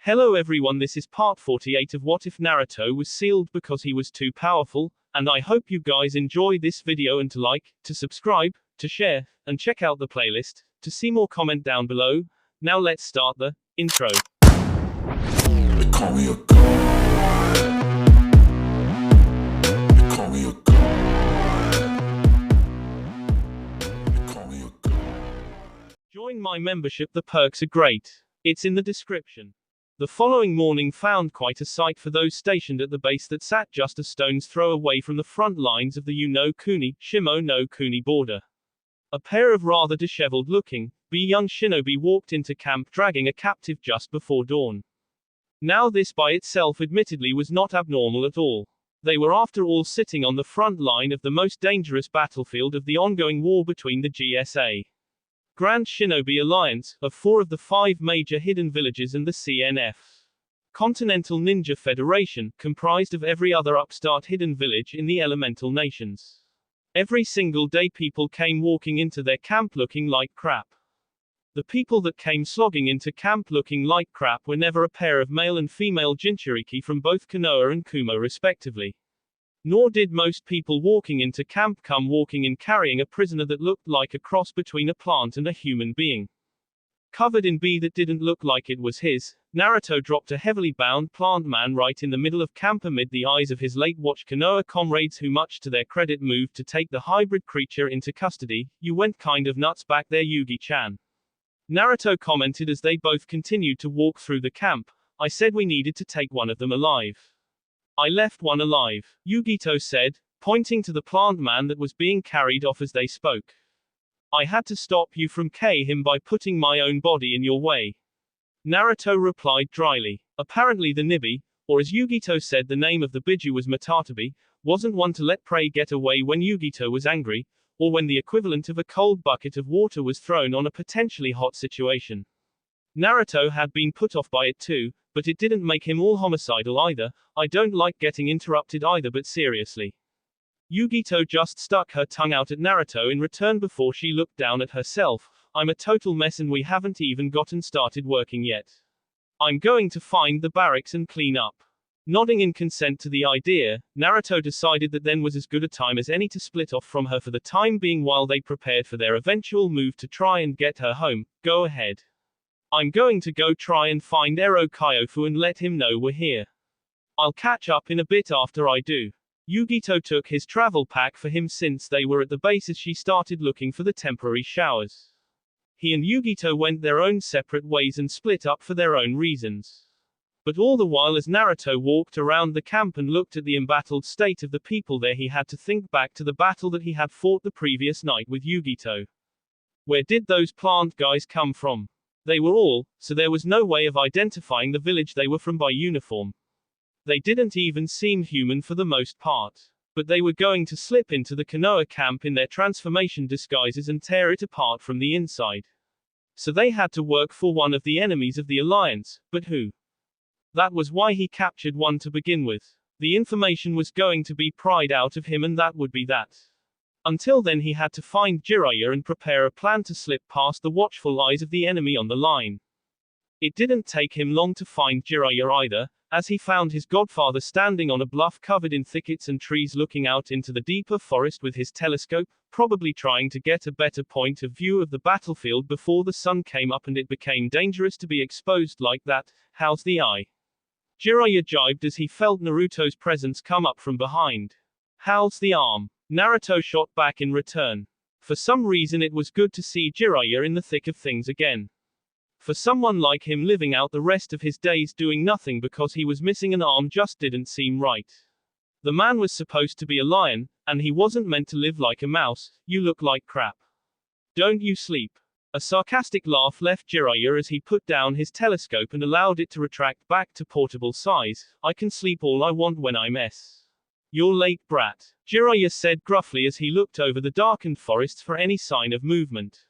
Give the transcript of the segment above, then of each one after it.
Hello everyone, this is part 48 of What If Naruto was sealed because he was too powerful, and I hope you guys enjoy this video and to like, to subscribe, to share, and check out the playlist, to see more comment down below. Now let's start the intro. They call me a god. They call me a god. They call me a god. Join my membership, the perks are great. It's in the description. The following morning found quite a sight for those stationed at the base that sat just a stone's throw away from the front lines of the Kuni, Shimo no Kuni border. A pair of rather disheveled looking, young shinobi walked into camp dragging a captive just before dawn. Now this by itself admittedly was not abnormal at all. They were after all sitting on the front line of the most dangerous battlefield of the ongoing war between the GSA. Grand Shinobi Alliance, of 4 of the 5 major hidden villages and the CNF. Continental Ninja Federation, comprised of every other upstart hidden village in the elemental nations. Every single day people came walking into their camp looking like crap. The people that came slogging into camp looking like crap were never a pair of male and female Jinchuriki from both Konoha and Kumo respectively. Nor did most people walking into camp come walking in carrying a prisoner that looked like a cross between a plant and a human being. Covered in bee that didn't look like it was his, Naruto dropped a heavily bound plant man right in the middle of camp amid the eyes of his late watch Konoha comrades who much to their credit moved to take the hybrid creature into custody. You went kind of nuts back there, Yugi-chan. Naruto commented as they both continued to walk through the camp. I said we needed to take one of them alive. I left one alive, Yugito said, pointing to the plant man that was being carried off as they spoke. I had to stop you from him by putting my own body in your way. Naruto replied dryly. Apparently the Nibi, or as Yugito said the name of the Biju was Matatabi, wasn't one to let prey get away when Yugito was angry, or when the equivalent of a cold bucket of water was thrown on a potentially hot situation. Naruto had been put off by it too, but it didn't make him all homicidal either. I don't like getting interrupted either, but seriously. Yugito just stuck her tongue out at Naruto in return before she looked down at herself. I'm a total mess and we haven't even gotten started working yet. I'm going to find the barracks and clean up. Nodding in consent to the idea, Naruto decided that then was as good a time as any to split off from her for the time being while they prepared for their eventual move to try and get her home. Go ahead. I'm going to go try and find Ero Kyofu and let him know we're here. I'll catch up in a bit after I do. Yugito took his travel pack for him since they were at the base as she started looking for the temporary showers. He and Yugito went their own separate ways and split up for their own reasons. But all the while as Naruto walked around the camp and looked at the embattled state of the people there, he had to think back to the battle that he had fought the previous night with Yugito. Where did those plant guys come from? They were all, so there was no way of identifying the village they were from by uniform. They didn't even seem human for the most part. But they were going to slip into the Konoha camp in their transformation disguises and tear it apart from the inside. So they had to work for one of the enemies of the Alliance, but who? That was why he captured one to begin with. The information was going to be pried out of him and that would be that. Until then he had to find Jiraiya and prepare a plan to slip past the watchful eyes of the enemy on the line. It didn't take him long to find Jiraiya either, as he found his godfather standing on a bluff covered in thickets and trees looking out into the deeper forest with his telescope, probably trying to get a better point of view of the battlefield before the sun came up and it became dangerous to be exposed like that. How's the eye? Jiraiya jibed as he felt Naruto's presence come up from behind. How's the arm? Naruto shot back in return. For some reason it was good to see Jiraiya in the thick of things again. For someone like him living out the rest of his days doing nothing because he was missing an arm just didn't seem right. The man was supposed to be a lion, and he wasn't meant to live like a mouse. You look like crap. Don't you sleep? A sarcastic laugh left Jiraiya as he put down his telescope and allowed it to retract back to portable size. I can sleep all I want when I mess. You're late, brat, Jiraiya said gruffly as he looked over the darkened forests for any sign of movement.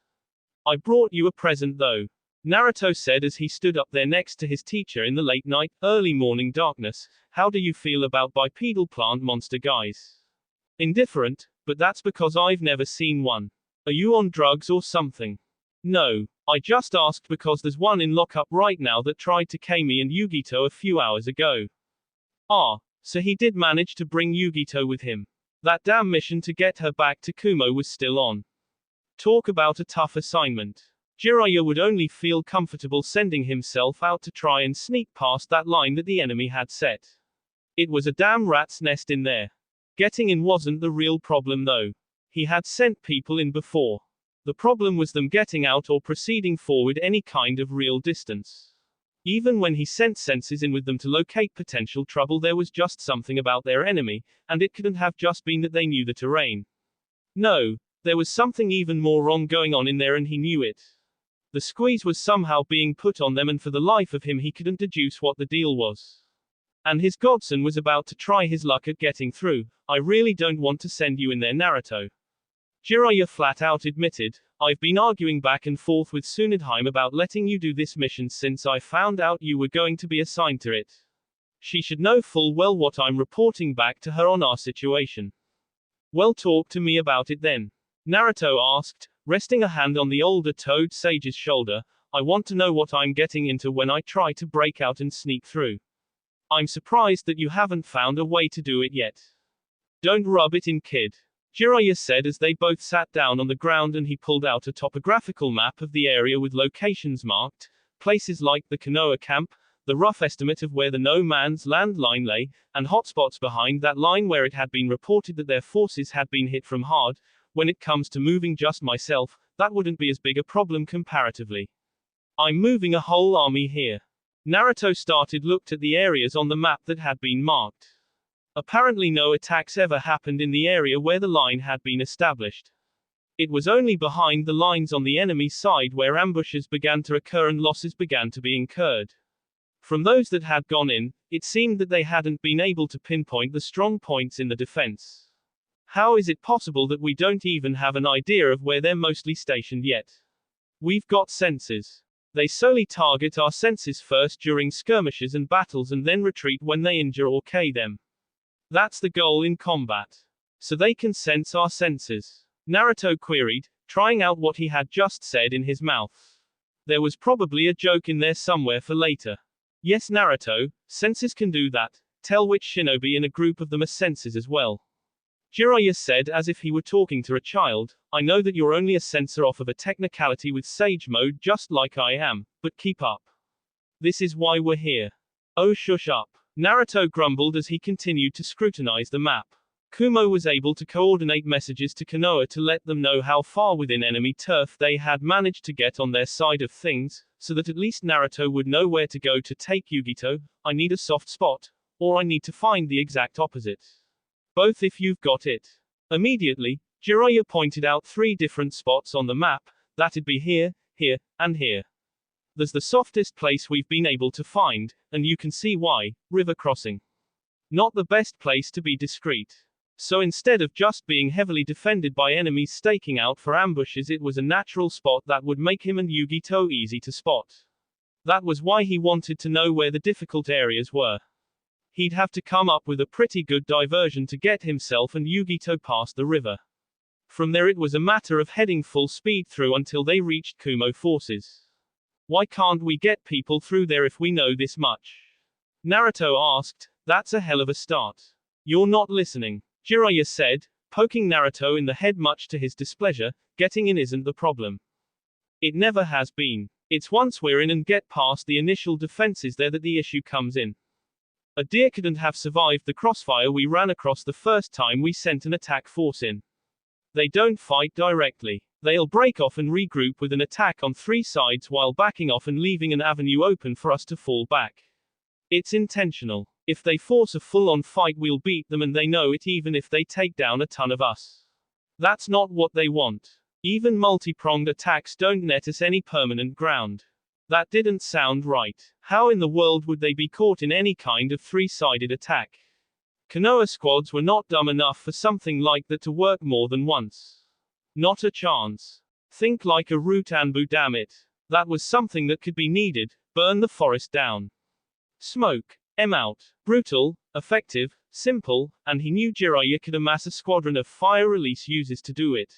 I brought you a present though, Naruto said as he stood up there next to his teacher in the late night, early morning darkness. How do you feel about bipedal plant monster guys? Indifferent, but that's because I've never seen one. Are you on drugs or something? No. I just asked because there's one in lockup right now that tried to Kami and Yugito a few hours ago. Ah, so he did manage to bring Yugito with him. That damn mission to get her back to Kumo was still on. Talk about a tough assignment. Jiraiya would only feel comfortable sending himself out to try and sneak past that line that the enemy had set. It was a damn rat's nest in there. Getting in wasn't the real problem though. He had sent people in before. The problem was them getting out or proceeding forward any kind of real distance. Even when he sent senses in with them to locate potential trouble, there was just something about their enemy, and it couldn't have just been that they knew the terrain. No, there was something even more wrong going on in there and he knew it. The squeeze was somehow being put on them and for the life of him he couldn't deduce what the deal was. And his godson was about to try his luck at getting through. I really don't want to send you in there, Naruto. Jiraiya flat out admitted, I've been arguing back and forth with Tsunadheim about letting you do this mission since I found out you were going to be assigned to it. She should know full well what I'm reporting back to her on our situation. Well, talk to me about it then. Naruto asked, resting a hand on the older Toad Sage's shoulder. I want to know what I'm getting into when I try to break out and sneak through. I'm surprised that you haven't found a way to do it yet. Don't rub it in, kid. Jiraiya said as they both sat down on the ground and he pulled out a topographical map of the area with locations marked, places like the Konoha camp, the rough estimate of where the no man's land line lay, and hotspots behind that line where it had been reported that their forces had been hit from hard. When it comes to moving just myself, that wouldn't be as big a problem comparatively. I'm moving a whole army here. Naruto looked at the areas on the map that had been marked. Apparently no attacks ever happened in the area where the line had been established. It was only behind the lines on the enemy side where ambushes began to occur and losses began to be incurred. From those that had gone in, it seemed that they hadn't been able to pinpoint the strong points in the defense. How is it possible that we don't even have an idea of where they're mostly stationed yet? We've got senses. They solely target our senses first during skirmishes and battles and then retreat when they injure or KO them. That's the goal in combat. So they can sense our senses. Naruto queried, trying out what he had just said in his mouth. There was probably a joke in there somewhere for later. Yes, Naruto, senses can do that. Tell which shinobi in a group of them are senses as well. Jiraiya said as if he were talking to a child, I know that you're only a sensor off of a technicality with Sage mode just like I am, but keep up. This is why we're here. Oh, shush up. Naruto grumbled as he continued to scrutinize the map. Kumo was able to coordinate messages to Konoha to let them know how far within enemy turf they had managed to get on their side of things, so that at least Naruto would know where to go to take Yugito. I need a soft spot, or I need to find the exact opposite. Both if you've got it. Immediately, Jiraiya pointed out 3 different spots on the map. That'd be here, here, and here. There's the softest place we've been able to find, and you can see why, river crossing. Not the best place to be discreet. So instead of just being heavily defended by enemies staking out for ambushes, it was a natural spot that would make him and Yugito easy to spot. That was why he wanted to know where the difficult areas were. He'd have to come up with a pretty good diversion to get himself and Yugito past the river. From there it was a matter of heading full speed through until they reached Kumo forces. Why can't we get people through there if we know this much? Naruto asked. That's a hell of a start. You're not listening. Jiraiya said, poking Naruto in the head much to his displeasure. Getting in isn't the problem. It never has been. It's once we're in and get past the initial defenses there that the issue comes in. A deer couldn't have survived the crossfire we ran across the first time we sent an attack force in. They don't fight directly. They'll break off and regroup with an attack on 3 sides while backing off and leaving an avenue open for us to fall back. It's intentional. If they force a full-on fight, we'll beat them, and they know it even if they take down a ton of us. That's not what they want. Even multi-pronged attacks don't net us any permanent ground. That didn't sound right. How in the world would they be caught in any kind of 3-sided attack? Konoha squads were not dumb enough for something like that to work more than once. Not a chance. Think like a root Anbu, damn it. That was something that could be needed. Burn the forest down. Smoke. Out. Brutal, effective, simple, and he knew Jiraiya could amass a squadron of fire release users to do it.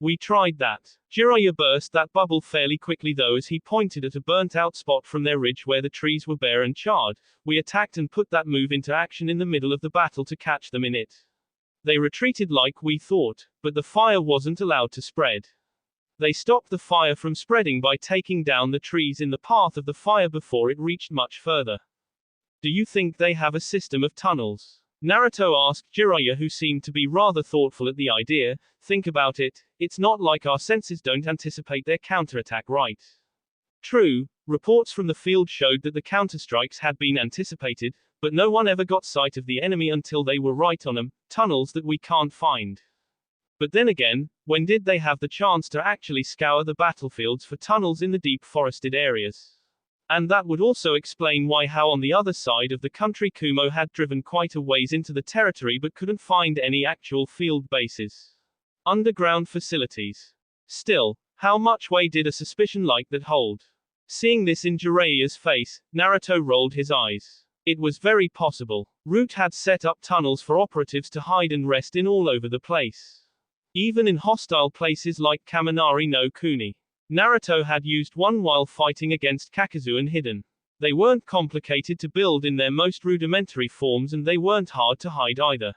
We tried that. Jiraiya burst that bubble fairly quickly though as he pointed at a burnt out spot from their ridge where the trees were bare and charred. We attacked and put that move into action in the middle of the battle to catch them in it. They retreated like we thought, but the fire wasn't allowed to spread. They stopped the fire from spreading by taking down the trees in the path of the fire before it reached much further. Do you think they have a system of tunnels? Naruto asked Jiraiya, who seemed to be rather thoughtful at the idea. Think about it, it's not like our senses don't anticipate their counterattack, right? True, reports from the field showed that the counterstrikes had been anticipated, but no one ever got sight of the enemy until they were right on them, tunnels that we can't find. But then again, when did they have the chance to actually scour the battlefields for tunnels in the deep forested areas? And that would also explain how on the other side of the country Kumo had driven quite a ways into the territory but couldn't find any actual field bases. Underground facilities. Still, how much weight did a suspicion like that hold? Seeing this in Jiraiya's face, Naruto rolled his eyes. It was very possible. Root had set up tunnels for operatives to hide and rest in all over the place. Even in hostile places like Kaminari no Kuni. Naruto had used one while fighting against Kakazu and hidden. They weren't complicated to build in their most rudimentary forms and they weren't hard to hide either.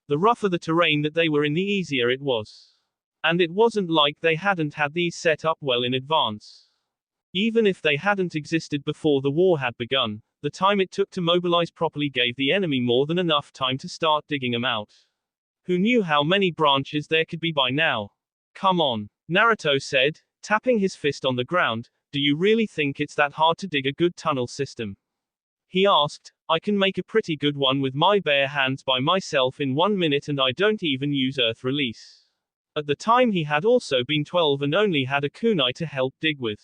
The rougher the terrain that they were in, the easier it was. And it wasn't like they hadn't had these set up well in advance. Even if they hadn't existed before the war had begun, the time it took to mobilize properly gave the enemy more than enough time to start digging them out. Who knew how many branches there could be by now? Come on, Naruto said, tapping his fist on the ground. Do you really think it's that hard to dig a good tunnel system? He asked. I can make a pretty good one with my bare hands by myself in 1 minute, and I don't even use earth release. At the time he had also been 12 and only had a kunai to help dig with.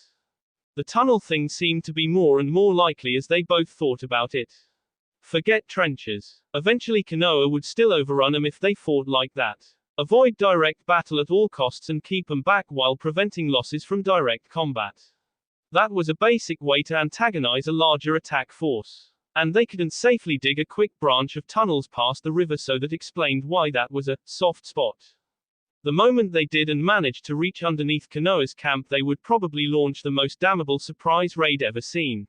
The tunnel thing seemed to be more and more likely as they both thought about it. Forget trenches. Eventually Konoha would still overrun them if they fought like that. Avoid direct battle at all costs and keep them back while preventing losses from direct combat. That was a basic way to antagonize a larger attack force. And they couldn't safely dig a quick branch of tunnels past the river, so that explained why that was a soft spot. The moment they did and managed to reach underneath Konoha's camp, they would probably launch the most damnable surprise raid ever seen.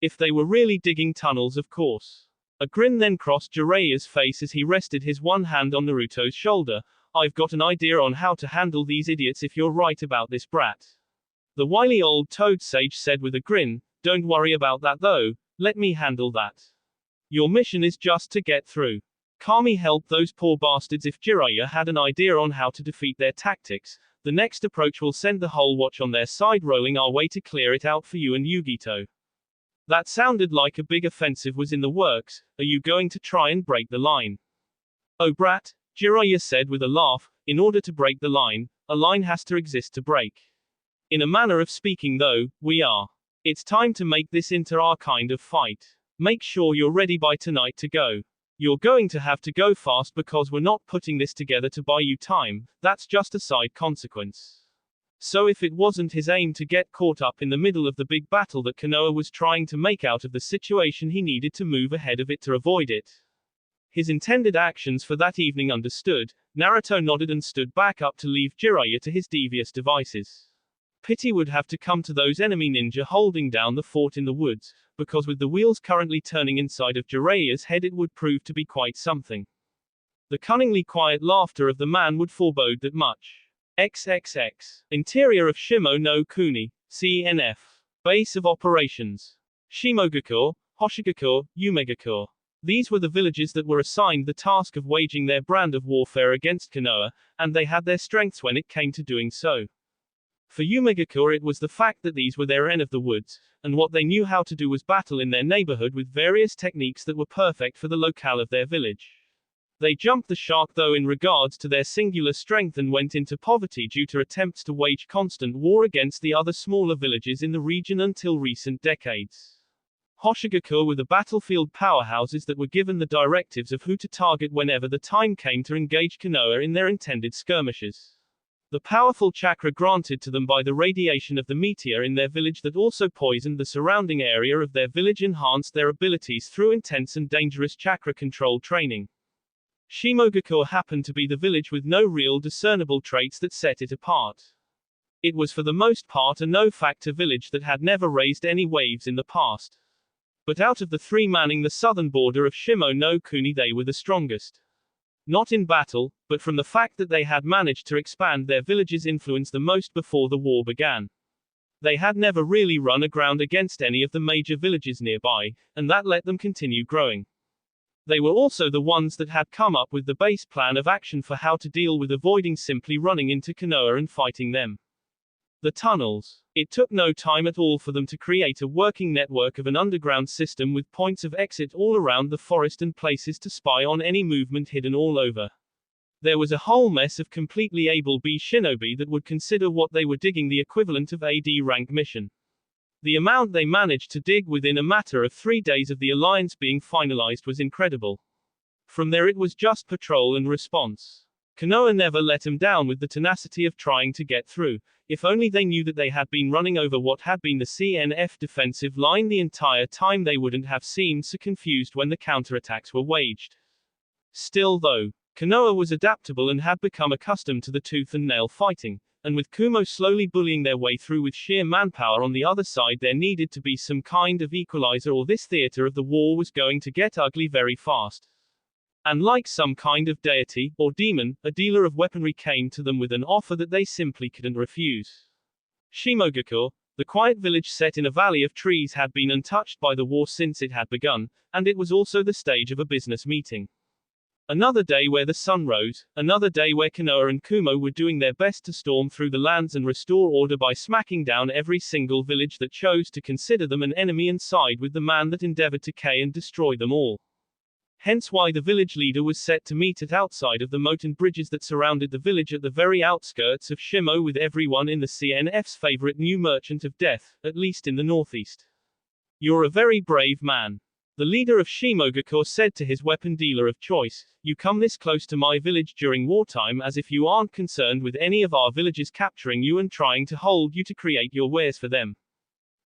If they were really digging tunnels, of course. A grin then crossed Jiraiya's face as he rested his one hand on Naruto's shoulder. I've got an idea on how to handle these idiots if you're right about this brat. The wily old toad sage said with a grin. Don't worry about that though, let me handle that. Your mission is just to get through. Kami helped those poor bastards. If Jiraiya had an idea on how to defeat their tactics, the next approach will send the whole watch on their side, rolling our way to clear it out for you and Yugito. That sounded like a big offensive was in the works. Are you going to try and break the line? Oh brat, Jiraiya said with a laugh. In order to break the line, a line has to exist to break. In a manner of speaking though, we are. It's time to make this into our kind of fight. Make sure you're ready by tonight to go. You're going to have to go fast because we're not putting this together to buy you time, that's just a side consequence. So if it wasn't his aim to get caught up in the middle of the big battle that Konoha was trying to make out of the situation, he needed to move ahead of it to avoid it. His intended actions for that evening understood, Naruto nodded and stood back up to leave Jiraiya to his devious devices. Pity would have to come to those enemy ninja holding down the fort in the woods, because with the wheels currently turning inside of Jiraiya's head it would prove to be quite something. The cunningly quiet laughter of the man would forebode that much. XXX. Interior of Shimo no Kuni, CNF. Base of operations. Shimogakur, Hoshigakur, Yumegakur. These were the villages that were assigned the task of waging their brand of warfare against Konoha, and they had their strengths when it came to doing so. For Yumegakur it was the fact that these were their end of the woods, and what they knew how to do was battle in their neighborhood with various techniques that were perfect for the locale of their village. They jumped the shark though in regards to their singular strength and went into poverty due to attempts to wage constant war against the other smaller villages in the region until recent decades. Hoshigakur were the battlefield powerhouses that were given the directives of who to target whenever the time came to engage Konoha in their intended skirmishes. The powerful chakra granted to them by the radiation of the meteor in their village that also poisoned the surrounding area of their village enhanced their abilities through intense and dangerous chakra control training. Shimogakur happened to be the village with no real discernible traits that set it apart. It was for the most part a no-factor village that had never raised any waves in the past. But out of the three manning the southern border of Shimo no Kuni, they were the strongest. Not in battle, but from the fact that they had managed to expand their village's influence the most before the war began. They had never really run aground against any of the major villages nearby, and that let them continue growing. They were also the ones that had come up with the base plan of action for how to deal with avoiding simply running into Konoha and fighting them. The tunnels. It took no time at all for them to create a working network of an underground system with points of exit all around the forest and places to spy on any movement hidden all over. There was a whole mess of completely able B shinobi that would consider what they were digging the equivalent of AD rank mission. The amount they managed to dig within a matter of 3 days of the alliance being finalized was incredible. From there it was just patrol and response. Konoha never let them down with the tenacity of trying to get through. If only they knew that they had been running over what had been the CNF defensive line the entire time, they wouldn't have seemed so confused when the counterattacks were waged. Still though, Konoha was adaptable and had become accustomed to the tooth and nail fighting, and with Kumo slowly bullying their way through with sheer manpower on the other side, there needed to be some kind of equalizer or this theater of the war was going to get ugly very fast. And like some kind of deity, or demon, a dealer of weaponry came to them with an offer that they simply couldn't refuse. Shimogakur, the quiet village set in a valley of trees, had been untouched by the war since it had begun, and it was also the stage of a business meeting. Another day where the sun rose, another day where Konoha and Kumo were doing their best to storm through the lands and restore order by smacking down every single village that chose to consider them an enemy and side with the man that endeavored to kill and destroy them all. Hence why the village leader was set to meet at outside of the moat and bridges that surrounded the village at the very outskirts of Shimo with everyone in the CNF's favorite new merchant of death, at least in the northeast. You're a very brave man. The leader of Shimogakur said to his weapon dealer of choice, you come this close to my village during wartime as if you aren't concerned with any of our villages capturing you and trying to hold you to create your wares for them.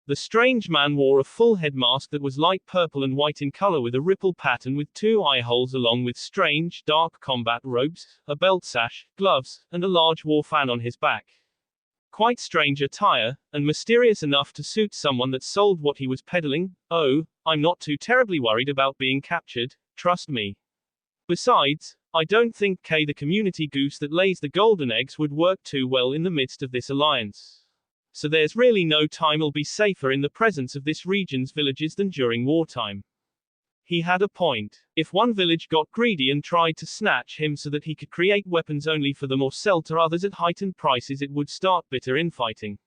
The strange man wore a full head mask that was light purple and white in color with a ripple pattern with 2 eye holes along with strange, dark combat robes, a belt sash, gloves, and a large war fan on his back. Quite strange attire, and mysterious enough to suit someone that sold what he was peddling. Oh, I'm not too terribly worried about being captured, trust me. Besides, I don't think K the community goose that lays the golden eggs would work too well in the midst of this alliance. So there's really no time will be safer in the presence of this region's villages than during wartime. He had a point. If one village got greedy and tried to snatch him so that he could create weapons only for them or sell to others at heightened prices, it would start bitter infighting.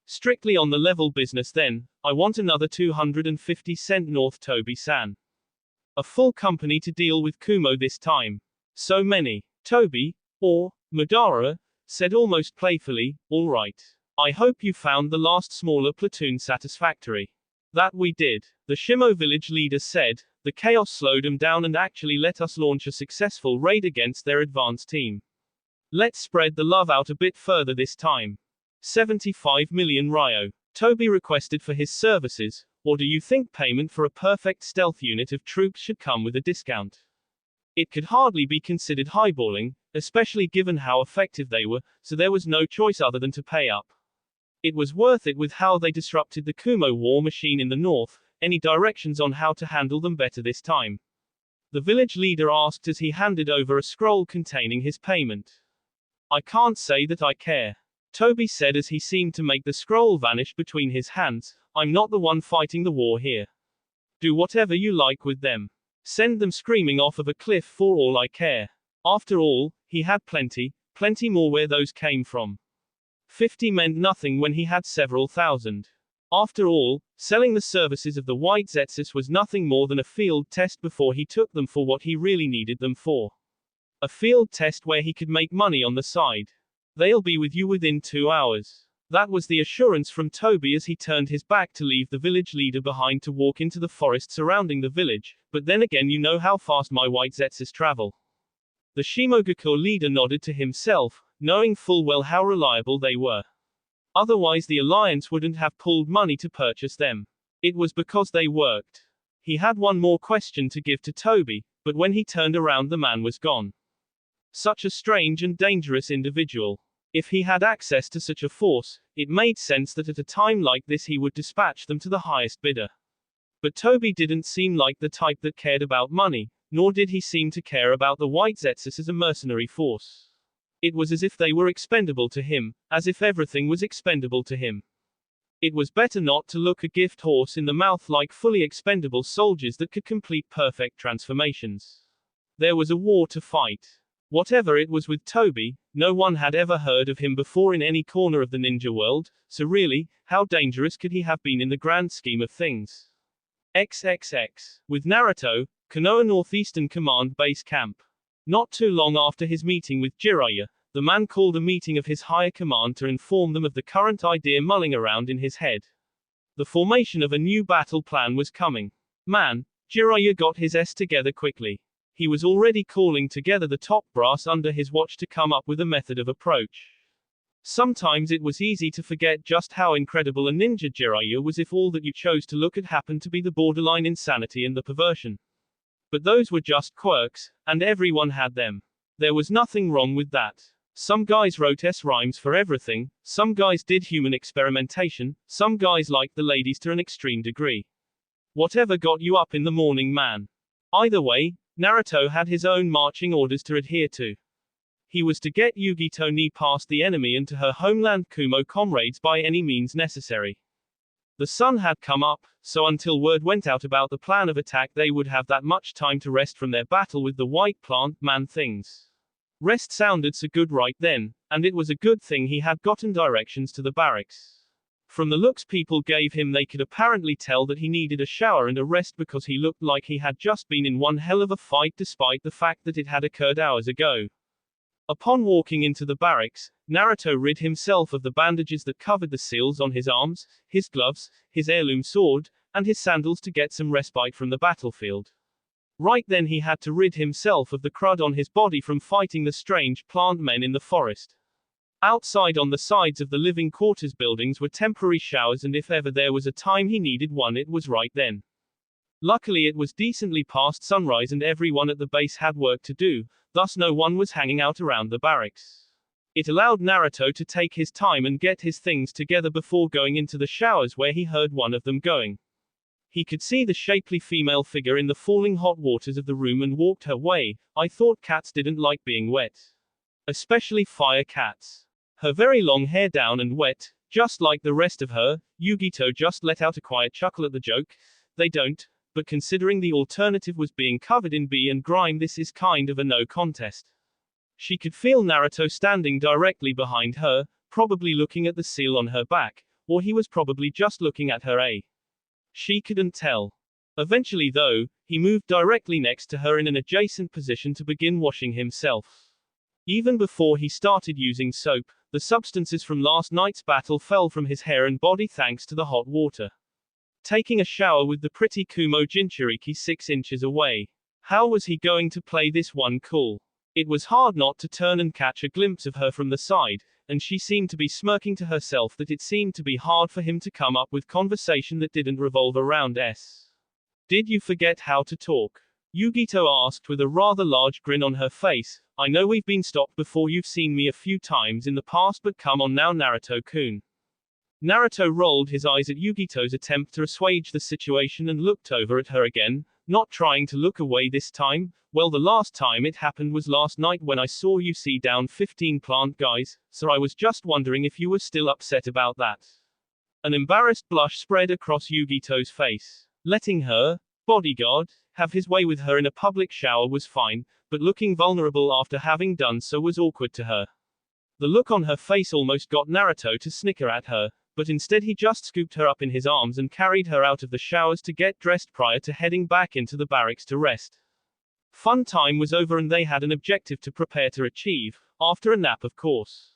Strictly on the level business then, I want another 250 cent North Toby-san. A full company to deal with Kumo this time. So many. Toby, or Madara, said almost playfully, all right. I hope you found the last smaller platoon satisfactory. That we did, the Shimo village leader said. The chaos slowed them down and actually let us launch a successful raid against their advance team. Let's spread the love out a bit further this time. 75 million Ryo. Toby requested for his services, or do you think payment for a perfect stealth unit of troops should come with a discount? It could hardly be considered highballing, especially given how effective they were, so there was no choice other than to pay up. It was worth it with how they disrupted the Kumo war machine in the north. Any directions on how to handle them better this time? The village leader asked as he handed over a scroll containing his payment. I can't say that I care. Toby said as he seemed to make the scroll vanish between his hands. I'm not the one fighting the war here. Do whatever you like with them. Send them screaming off of a cliff for all I care. After all, he had plenty more where those came from. 50 meant nothing when he had several thousand. After all, selling the services of the White Zetsus was nothing more than a field test before he took them for what he really needed them for. A field test where he could make money on the side. They'll be with you within 2 hours. That was the assurance from Toby as he turned his back to leave the village leader behind to walk into the forest surrounding the village, but then again you know how fast my White Zetsus travel. The Shimogakur leader nodded to himself, knowing full well how reliable they were. Otherwise the alliance wouldn't have pulled money to purchase them. It was because they worked. He had one more question to give to Toby, But when he turned around, the man was gone. Such a strange and dangerous individual. If he had access to such a force, it made sense that at a time like this he would dispatch them to the highest bidder. But Toby didn't seem like the type that cared about money, nor did he seem to care about the White Zetsus as a mercenary force. It was as if they were expendable to him, as if everything was expendable to him. It was better not to look a gift horse in the mouth like fully expendable soldiers that could complete perfect transformations. There was a war to fight. Whatever it was with Toby, no one had ever heard of him before in any corner of the ninja world, so really, how dangerous could he have been in the grand scheme of things? XXX. With Naruto, Konoha Northeastern Command Base Camp. Not too long after his meeting with Jiraiya, the man called a meeting of his higher command to inform them of the current idea mulling around in his head. The formation of a new battle plan was coming. Man, Jiraiya got his S together quickly. He was already calling together the top brass under his watch to come up with a method of approach. Sometimes it was easy to forget just how incredible a ninja Jiraiya was if all that you chose to look at happened to be the borderline insanity and the perversion. But those were just quirks, and everyone had them. There was nothing wrong with that. Some guys wrote S-rhymes for everything, some guys did human experimentation, some guys liked the ladies to an extreme degree. Whatever got you up in the morning, man. Either way, Naruto had his own marching orders to adhere to. He was to get Yugito Ni past the enemy and to her homeland Kumo comrades by any means necessary. The sun had come up, so until word went out about the plan of attack they would have that much time to rest from their battle with the white plant man things. Rest sounded so good right then, and it was a good thing he had gotten directions to the barracks. From the looks people gave him they could apparently tell that he needed a shower and a rest because he looked like he had just been in one hell of a fight despite the fact that it had occurred hours ago. Upon walking into the barracks, Naruto rid himself of the bandages that covered the seals on his arms, his gloves, his heirloom sword, and his sandals to get some respite from the battlefield. Right then he had to rid himself of the crud on his body from fighting the strange plant men in the forest. Outside on the sides of the living quarters buildings were temporary showers, and if ever there was a time he needed one it was right then. Luckily it was decently past sunrise and everyone at the base had work to do, thus no one was hanging out around the barracks. It allowed Naruto to take his time and get his things together before going into the showers where he heard one of them going. He could see the shapely female figure in the falling hot waters of the room and walked her way. I thought cats didn't like being wet. Especially fire cats. Her very long hair down and wet, just like the rest of her. Yugito just let out a quiet chuckle at the joke. They don't, but considering the alternative was being covered in bee and grime, this is kind of a no contest. She could feel Naruto standing directly behind her, probably looking at the seal on her back, or he was probably just looking at her. She couldn't tell. Eventually though, he moved directly next to her in an adjacent position to begin washing himself. Even before he started using soap, the substances from last night's battle fell from his hair and body thanks to the hot water. Taking a shower with the pretty Kumo Jinchuriki 6 inches away. How was he going to play this one cool? It was hard not to turn and catch a glimpse of her from the side, and she seemed to be smirking to herself that it seemed to be hard for him to come up with conversation that didn't revolve around S. Did you forget how to talk? Yugito asked with a rather large grin on her face. I know we've been stopped before, you've seen me a few times in the past, but come on now, Naruto-kun. Naruto rolled his eyes at Yugito's attempt to assuage the situation and looked over at her again, not trying to look away this time. Well, the last time it happened was last night when I saw you see down 15 plant guys, so I was just wondering if you were still upset about that. An embarrassed blush spread across Yugito's face. Letting her bodyguard have his way with her in a public shower was fine, but looking vulnerable after having done so was awkward to her. The look on her face almost got Naruto to snicker at her, but instead he just scooped her up in his arms and carried her out of the showers to get dressed prior to heading back into the barracks to rest. Fun time was over and they had an objective to prepare to achieve, after a nap of course.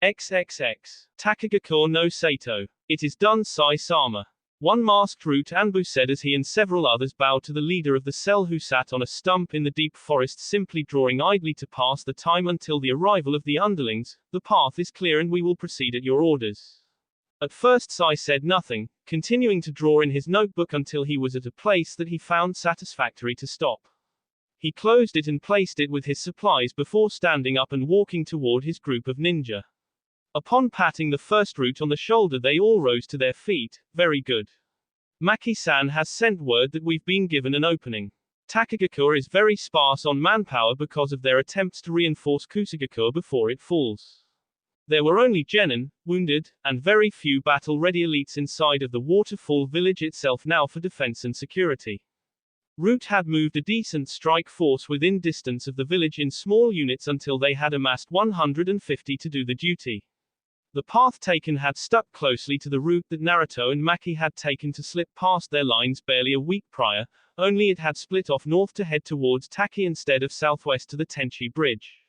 XXX. Takagakure no Sato. It is done, Sai-sama. One masked root Anbu said as he and several others bowed to the leader of the cell who sat on a stump in the deep forest simply drawing idly to pass the time until the arrival of the underlings. The path is clear and we will proceed at your orders. At first Sai said nothing, continuing to draw in his notebook until he was at a place that he found satisfactory to stop. He closed it and placed it with his supplies before standing up and walking toward his group of ninja. Upon patting the first root on the shoulder, they all rose to their feet. Very good. Maki-san has sent word that we've been given an opening. Takagakure is very sparse on manpower because of their attempts to reinforce Kusagakure before it falls. There were only genin, wounded, and very few battle-ready elites inside of the waterfall village itself now for defense and security. Root had moved a decent strike force within distance of the village in small units until they had amassed 150 to do the duty. The path taken had stuck closely to the route that Naruto and Maki had taken to slip past their lines barely a week prior, only it had split off north to head towards Taki instead of southwest to the Tenchi Bridge.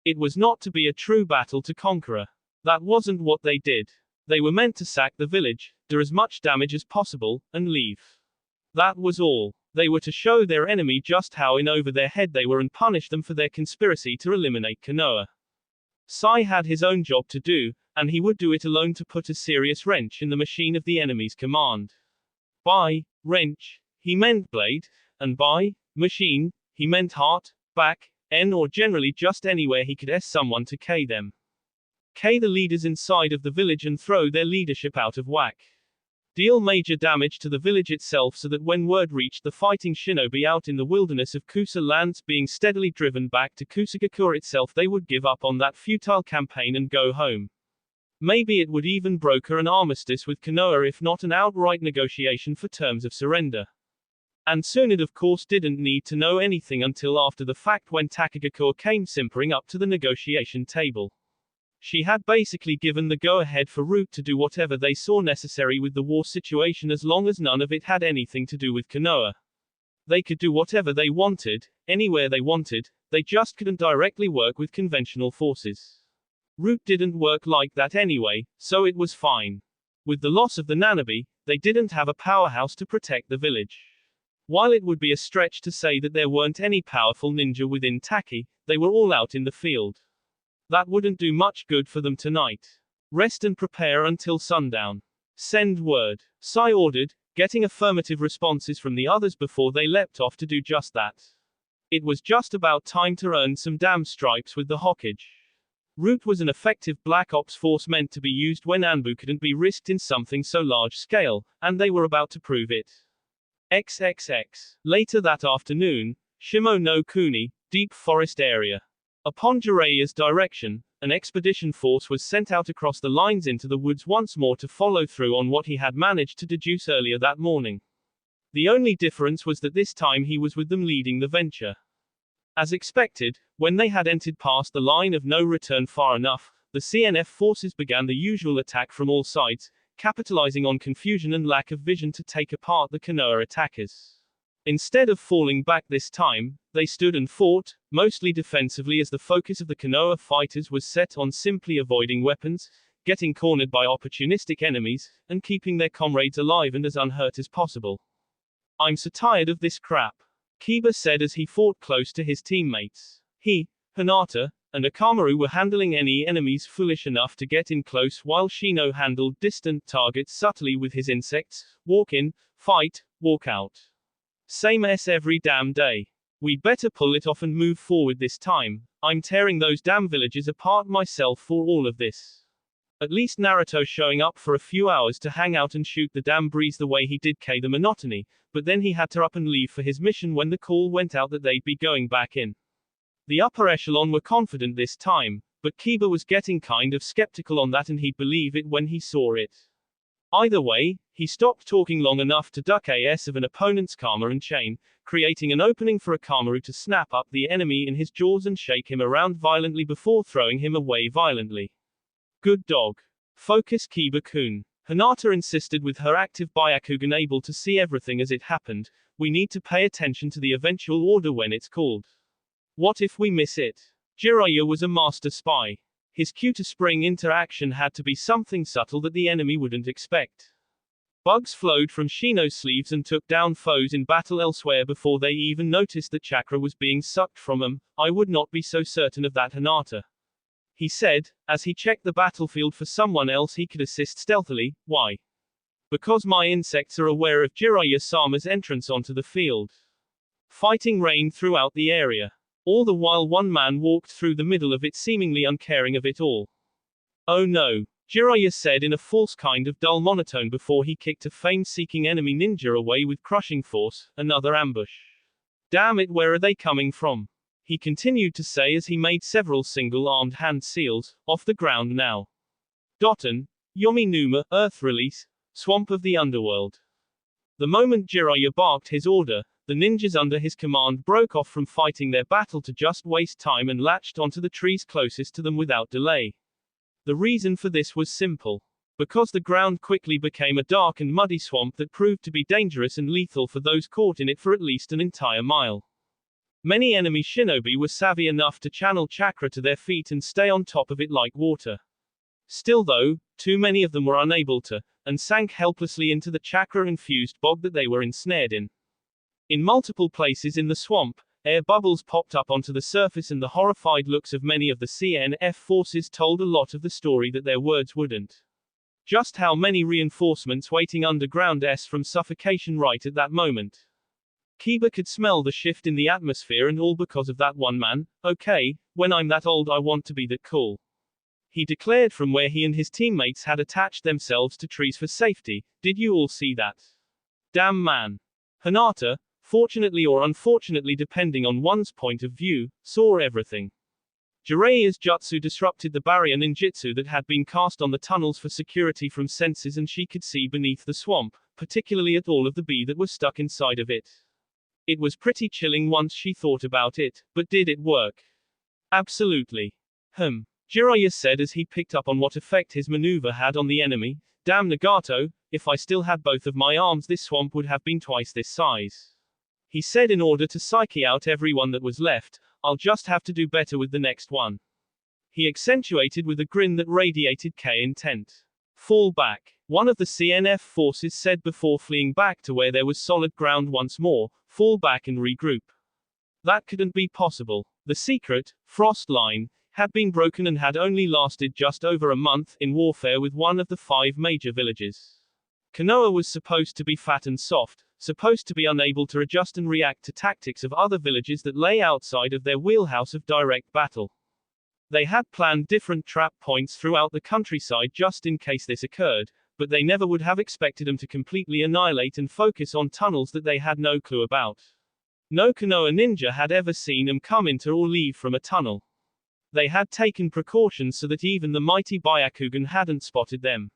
It was not to be a true battle to conqueror. That wasn't what they did. They were meant to sack the village, do as much damage as possible, and leave. That was all. They were to show their enemy just how in over their head they were and punish them for their conspiracy to eliminate Konoha. Sai had his own job to do, and he would do it alone to put a serious wrench in the machine of the enemy's command. By wrench, he meant blade, and by machine, he meant heart, back, or generally just anywhere he could someone to K them. K the leaders inside of the village and throw their leadership out of whack. Deal major damage to the village itself so that when word reached the fighting shinobi out in the wilderness of Kusa lands being steadily driven back to Kusagakure itself, they would give up on that futile campaign and go home. Maybe it would even broker an armistice with Konoha if not an outright negotiation for terms of surrender. And soon it of course didn't need to know anything until after the fact when Takagakure came simpering up to the negotiation table. She had basically given the go-ahead for Root to do whatever they saw necessary with the war situation as long as none of it had anything to do with Konoha. They could do whatever they wanted, anywhere they wanted, they just couldn't directly work with conventional forces. Root didn't work like that anyway, so it was fine. With the loss of the Nanabi, they didn't have a powerhouse to protect the village. While it would be a stretch to say that there weren't any powerful ninja within Taki, they were all out in the field. That wouldn't do much good for them tonight. Rest and prepare until sundown. Send word. Sai ordered, getting affirmative responses from the others before they leapt off to do just that. It was just about time to earn some damn stripes with the Hokage. Root was an effective black ops force meant to be used when Anbu couldn't be risked in something so large scale, and they were about to prove it. XXX. Later that afternoon, Shimo no Kuni, deep forest area. Upon Jiraiya's direction, an expedition force was sent out across the lines into the woods once more to follow through on what he had managed to deduce earlier that morning. The only difference was that this time he was with them leading the venture. As expected, when they had entered past the line of no return far enough, the CNF forces began the usual attack from all sides, capitalizing on confusion and lack of vision to take apart the Konoha attackers. Instead of falling back this time, they stood and fought, mostly defensively as the focus of the Konoha fighters was set on simply avoiding weapons, getting cornered by opportunistic enemies, and keeping their comrades alive and as unhurt as possible. "I'm so tired of this crap," Kiba said as he fought close to his teammates. He, Hinata, and Akamaru were handling any enemies foolish enough to get in close while Shino handled distant targets subtly with his insects, walk in, fight, walk out. Same s every damn day. We'd better pull it off and move forward this time. I'm tearing those damn villages apart myself for all of this. At least Naruto showing up for a few hours to hang out and shoot the damn breeze the way he did K the monotony, but then he had to up and leave for his mission when the call went out that they'd be going back in. The upper echelon were confident this time, but Kiba was getting kind of skeptical on that and he'd believe it when he saw it. Either way, he stopped talking long enough to duck AS of an opponent's Kama and chain, creating an opening for Akamaru to snap up the enemy in his jaws and shake him around violently before throwing him away violently. Good dog. Focus Kiba-kun. Hinata insisted with her active Byakugan able to see everything as it happened. We need to pay attention to the eventual order when it's called. What if we miss it? Jiraiya was a master spy. His cue to spring into action had to be something subtle that the enemy wouldn't expect. Bugs flowed from Shino's sleeves and took down foes in battle elsewhere before they even noticed that chakra was being sucked from them. I would not be so certain of that, Hinata. He said, as he checked the battlefield for someone else he could assist stealthily. Why? Because my insects are aware of Jiraiya-sama's entrance onto the field. Fighting reigned throughout the area. All the while one man walked through the middle of it seemingly uncaring of it all. "Oh no," Jiraiya said in a false kind of dull monotone before he kicked a fame-seeking enemy ninja away with crushing force. "Another ambush. Damn it, where are they coming from?" he continued to say as he made several single-armed hand seals, off the ground now. Doton, Yomi Numa, Earth Release, Swamp of the Underworld. The moment Jiraiya barked his order, the ninjas under his command broke off from fighting their battle to just waste time and latched onto the trees closest to them without delay. The reason for this was simple. Because the ground quickly became a dark and muddy swamp that proved to be dangerous and lethal for those caught in it for at least an entire mile. Many enemy shinobi were savvy enough to channel chakra to their feet and stay on top of it like water. Still though, too many of them were unable to, and sank helplessly into the chakra-infused bog that they were ensnared in. In multiple places in the swamp, air bubbles popped up onto the surface and the horrified looks of many of the CNF forces told a lot of the story that their words wouldn't. Just how many reinforcements waiting underground from suffocation right at that moment. Kiba could smell the shift in the atmosphere and all because of that one man. "Okay, when I'm that old I want to be that cool," he declared from where he and his teammates had attached themselves to trees for safety. "Did you all see that? Damn man." Hinata, fortunately or unfortunately depending on one's point of view, saw everything. Jiraiya's jutsu disrupted the barrier ninjutsu that had been cast on the tunnels for security from senses and she could see beneath the swamp, particularly at all of the bee that was stuck inside of it. It was pretty chilling once she thought about it, but did it work? Absolutely. Jiraiya said as he picked up on what effect his maneuver had on the enemy. "Damn Nagato, if I still had both of my arms this swamp would have been twice this size," he said in order to psyche out everyone that was left. "I'll just have to do better with the next one," he accentuated with a grin that radiated intent. "Fall back," one of the CNF forces said before fleeing back to where there was solid ground once more. "Fall back and regroup." That couldn't be possible. The secret, Frost Line, had been broken and had only lasted just over a month in warfare with one of the 5 major villages. Konoha was supposed to be fat and soft, supposed to be unable to adjust and react to tactics of other villages that lay outside of their wheelhouse of direct battle. They had planned different trap points throughout the countryside just in case this occurred, but they never would have expected them to completely annihilate and focus on tunnels that they had no clue about. No Konoha ninja had ever seen them come into or leave from a tunnel. They had taken precautions so that even the mighty Byakugan hadn't spotted them.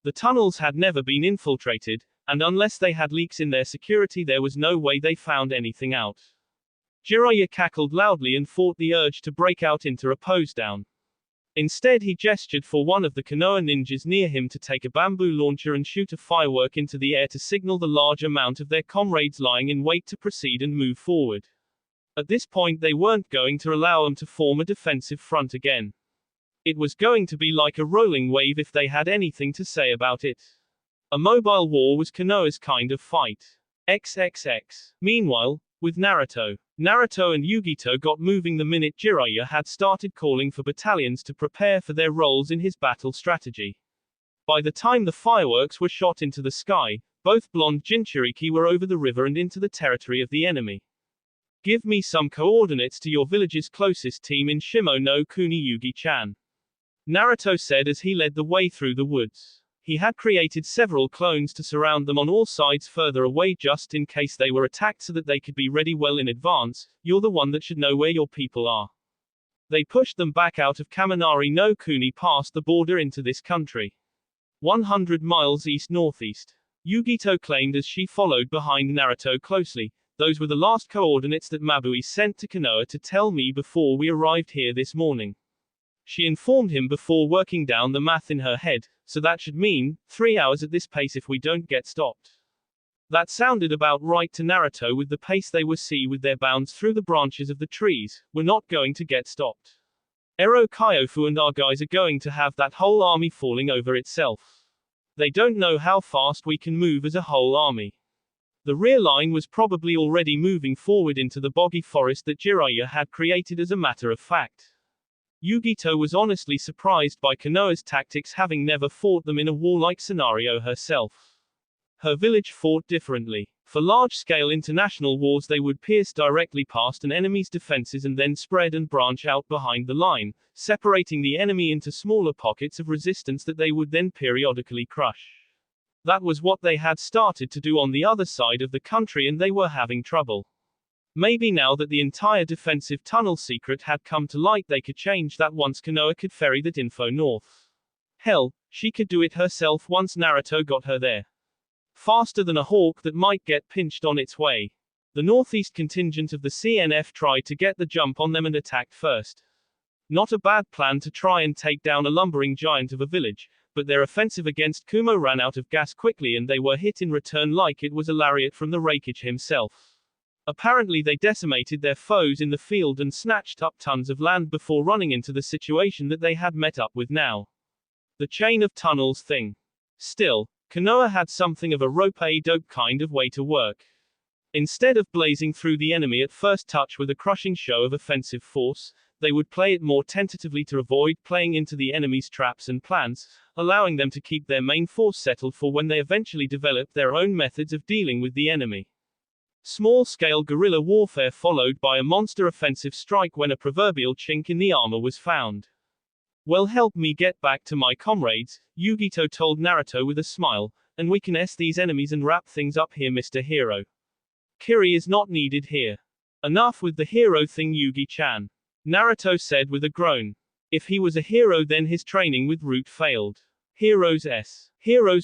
The tunnels had never been infiltrated, and unless they had leaks in their security there was no way they found anything out. Jiraiya cackled loudly and fought the urge to break out into a pose down. Instead he gestured for one of the Konoha ninjas near him to take a bamboo launcher and shoot a firework into the air to signal the large amount of their comrades lying in wait to proceed and move forward. At this point they weren't going to allow them to form a defensive front again. It was going to be like a rolling wave if they had anything to say about it. A mobile war was Konoha's kind of fight. XXX. Meanwhile, with Naruto and Yugito got moving the minute Jiraiya had started calling for battalions to prepare for their roles in his battle strategy. By the time the fireworks were shot into the sky, both blonde Jinchuriki were over the river and into the territory of the enemy. "Give me some coordinates to your village's closest team in Shimo no Kuni Yugi-chan," Naruto said as he led the way through the woods. He had created several clones to surround them on all sides further away just in case they were attacked so that they could be ready well in advance. "You're the one that should know where your people are." They pushed them back out of Kaminari no Kuni past the border into this country. 100 miles east-northeast. Yugito claimed as she followed behind Naruto closely. "Those were the last coordinates that Mabui sent to Konoha to tell me before we arrived here this morning," she informed him before working down the math in her head. "So that should mean 3 hours at this pace if we don't get stopped." That sounded about right to Naruto with the pace they were see with their bounds through the branches of the trees. "We're not going to get stopped. Ero Kyofu and our guys are going to have that whole army falling over itself. They don't know how fast we can move as a whole army." The rear line was probably already moving forward into the boggy forest that Jiraiya had created as a matter of fact. Yugito was honestly surprised by Konoha's tactics, having never fought them in a warlike scenario herself. Her village fought differently. For large-scale international wars they would pierce directly past an enemy's defenses and then spread and branch out behind the line, separating the enemy into smaller pockets of resistance that they would then periodically crush. That was what they had started to do on the other side of the country, and they were having trouble. Maybe now that the entire defensive tunnel secret had come to light they could change that once Konoha could ferry that info north. Hell, she could do it herself once Naruto got her there. Faster than a hawk that might get pinched on its way. The northeast contingent of the CNF tried to get the jump on them and attacked first. Not a bad plan to try and take down a lumbering giant of a village, but their offensive against Kumo ran out of gas quickly and they were hit in return like it was a lariat from the Raikage himself. Apparently they decimated their foes in the field and snatched up tons of land before running into the situation that they had met up with now. The chain of tunnels thing. Still, Konoha had something of a rope-a-dope kind of way to work. Instead of blazing through the enemy at first touch with a crushing show of offensive force, they would play it more tentatively to avoid playing into the enemy's traps and plans, allowing them to keep their main force settled for when they eventually developed their own methods of dealing with the enemy. Small-scale guerrilla warfare followed by a monster offensive strike when a proverbial chink in the armor was found. Well, help me get back to my comrades, Yugito told Naruto with a smile, and we can S these enemies and wrap things up here, Mr. Hero. Kiri is not needed here. Enough with the hero thing, Yugi-chan. Naruto said with a groan. If he was a hero then his training with Root failed. Heroes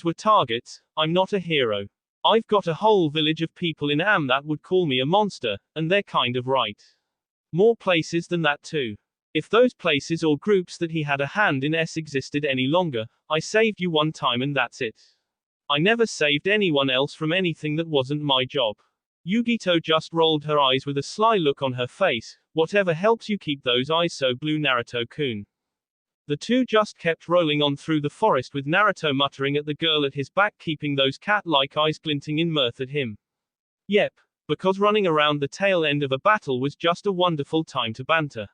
were targets, I'm not a hero. I've got a whole village of people in Am that would call me a monster, and they're kind of right. More places than that too. If those places or groups that he had a hand in existed any longer, I saved you one time and that's it. I never saved anyone else from anything that wasn't my job. Yugito just rolled her eyes with a sly look on her face. Whatever helps you keep those eyes so blue, Naruto-kun. The two just kept rolling on through the forest with Naruto muttering at the girl at his back, keeping those cat-like eyes glinting in mirth at him. Yep, because running around the tail end of a battle was just a wonderful time to banter.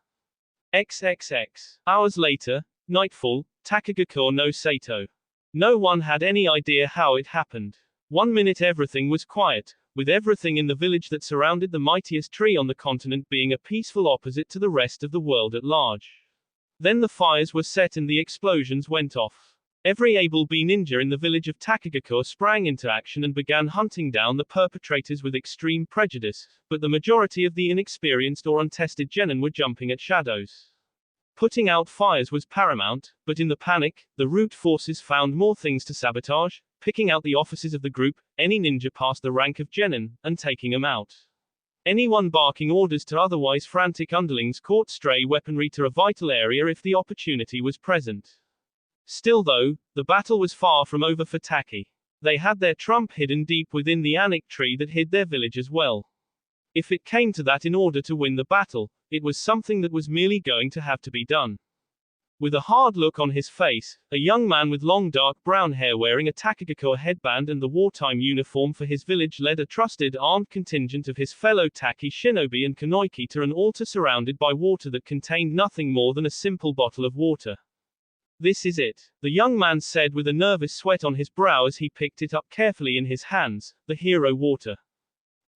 XXX. Hours later, nightfall, Takagakure no Sato. No one had any idea how it happened. 1 minute everything was quiet, with everything in the village that surrounded the mightiest tree on the continent being a peaceful opposite to the rest of the world at large. Then the fires were set and the explosions went off. Every able-bee ninja in the village of Takagakure sprang into action and began hunting down the perpetrators with extreme prejudice, but the majority of the inexperienced or untested genin were jumping at shadows. Putting out fires was paramount, but in the panic, the Root forces found more things to sabotage, picking out the officers of the group, any ninja past the rank of genin, and taking them out. Anyone barking orders to otherwise frantic underlings caught stray weaponry to a vital area if the opportunity was present. Still though, the battle was far from over for Taki. They had their trump hidden deep within the anik tree that hid their village as well. If it came to that, in order to win the battle, it was something that was merely going to have to be done. With a hard look on his face, a young man with long dark brown hair wearing a Takagakure headband and the wartime uniform for his village led a trusted armed contingent of his fellow Taki shinobi and Kunoichi to an altar surrounded by water that contained nothing more than a simple bottle of water. This is it, the young man said with a nervous sweat on his brow as he picked it up carefully in his hands, the hero water.